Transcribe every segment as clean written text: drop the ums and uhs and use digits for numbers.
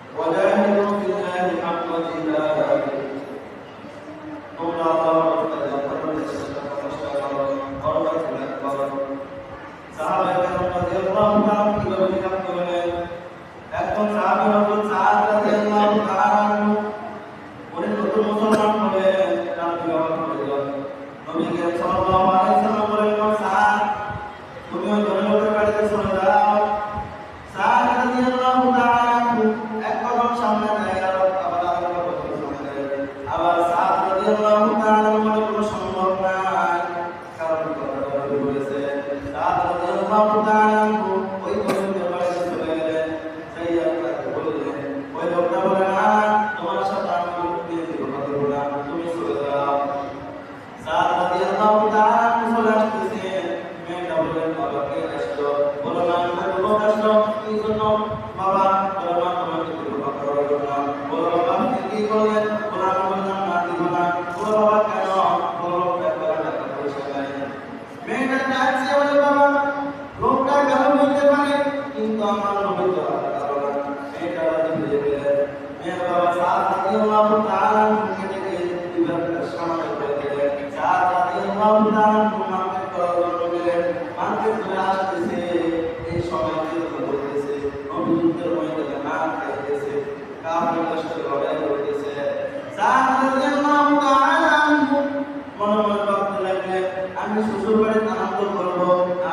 وجاهدوا في الله حق جهاده তোমরা আল্লাহর রাস্তায় যতটা চেষ্টা করো পরবর্তী করো সাহাবায়ে কেরাম রাদিয়াল্লাহু তাআলা কিভাবে জিহাদ করলেন এখন সাহাবী হযরত সাদ রাদিয়াল্লাহু তাআলা উনি নতুন মুসলমান হলেন নাম বিবাহ করলেন নবী করিম সাল্লাল্লাহু আলাইহি ওয়াসাল্লাম বললেন সাদ তুমি ওই লোকের বাড়িতে চলে যাও সাদ রাদিয়াল্লাহু তাআলা এক কদম সামনে দেয় আর আবার আরেক কদম সামনে দেয় আবার সাদ রাদিয়াল্লাহু তাআলা বলে কোনো সম্ভব নাই কারণ কথাটা বলেছে সাদ রাদিয়াল্লাহু তাআলা ওই লোকের বাড়িতে চলে গেলেন সেই আপনাকে বললেন ওই লোকটা বলে না তোমার সাথে আমি বিয়ে করব না তুমি চলে যাও সাদ রাদিয়াল্লাহু তাআলা চলে আসতেছে মেয়েটা বললেন বাবা কে আসলো বলো না আমার লোক আসলো কি জন্য বাবা বলো না তোমাকে বিবাহ করব না বলো বাবা আপনি কি করলেন বলো আমি বললাম না দিব না বলো বাবা কেন বলো ব্যাপারে টাকা পয়সা নাই মেয়েটা ডাকছে বলে বাবা লোকটা কেন বলতে পারে কিন্তু আমার নবী তো কারণ মেয়েটা দিয়ে গেলেন মেয়ের বাবা সাদ রাদিয়াল্লাহু তাআলা থেকে বিবাহের সময় করে দিলেন সাদ রাদিয়াল্লাহু তাআলা মাকে করার গেলেন মাকে চলে আসতেছে এই সময় বলতেছে নবীদের মধ্যে না খাইতেছে কাফেরদের সাথে লড়াই করতেছে সাদ রাদিয়াল্লাহু তাআলা মনে মনে ভাবতে লাগলেন আমি শ্বশুর বাড়িতে আনন্দ করব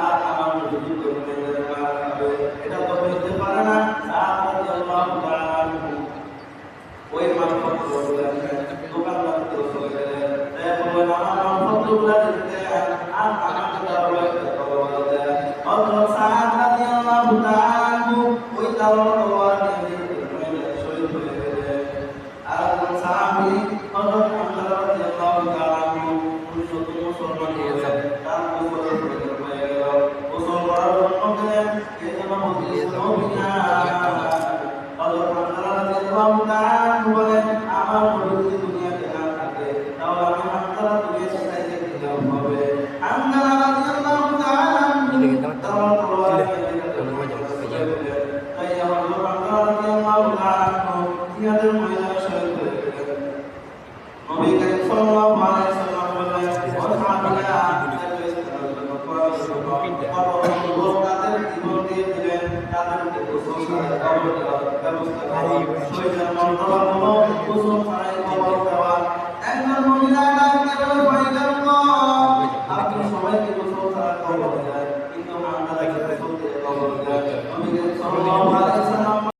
আর আমার যুদ্ধ করতে মার খাবে এটা তো হতে পারে না সাদ রাদিয়াল্লাহু তাআলা ওই মারফত বললেন দোকানদার তো চলে গেলেন তাই বললেন আমার মারফতগুলো দিতে আর আমাকে দাও একটা তলোয়ার দেন হযরত সাদ রাদিয়াল্লাহু তাআলা ওই তলোয়ার নিয়ে শহীদ হয়ে গেলেন আর কোন সাহাবী হযরত হামজা রাদিয়াল্লাহু তাআলা নতুন মুসলমান হয়েছেন তার গোসল হয়ে গেল গোসল করার জন্য গেলেন এই জন্য বলতেছেন নবীনা হযরত হামজা রাদিয়াল্লাহু তাআলা বলেন আমার নবী যদি দুনিয়াতে না থাকে তাহলে আমি হামজা দুনিয়া ছেড়ে দিতে হবে হামজা রাদিয়াল্লাহু তাআলা তলোয়ার তাই আমার হামজা রাদিয়াল্লাহু তাআলা জিহাদের ময়দানে শহীদ হয়ে গেলেন নবী করিম সাল্লাল্লাহু আলাইহি ওয়াসাল্লাম বললেন ও সাহাবীরা তাদের জীবন দিয়ে দিলেন তাদেরকে গোসল করার ব্যবস্থা করা শহীদের মর্যাদা হলো গোসল করার কবর দেওয়া একজন মহিলা ডাকতে বলে পয়গম্বর আপনি সবাইকে গোসল করার কবর দেন কিন্তু আমরা তাকে গোসল দিয়ে কবর দেন নবী করিম সাল্লাল্লাহু